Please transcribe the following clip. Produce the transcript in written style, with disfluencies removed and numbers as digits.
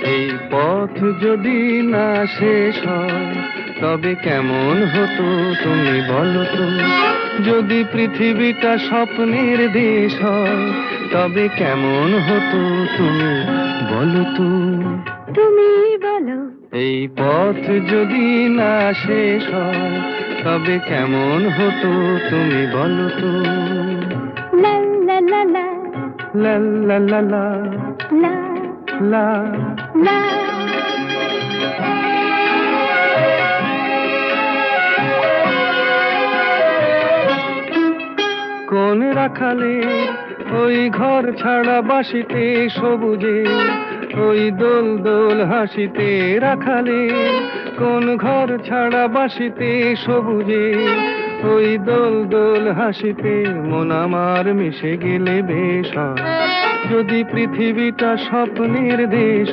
এই পথ যদি না শেষ হয় তবে কেমন হতো তুমি বলো তো। যদি পৃথিবীটা স্বপ্নের দেশ হয় তবে কেমন হতো তুমি বলো তো। তুমি বলো। এই পথ যদি না শেষ হয় তবে কেমন হতো তুমি বলো তো। লা লা লা লা লা লা লা লা লা লা। লা। কোন রাখালে ওই ঘর ছাড়া বাসিতে সবুজে, ওই দোল দোল হাসিতে রাখালে। কোন ঘর ছাড়া বাসিতে সবুজে, ওই দোল দোল হাসিতে মন আমার মিশে গেলে বেশ হয়। যদি পৃথিবীটা স্বপ্নের দেশ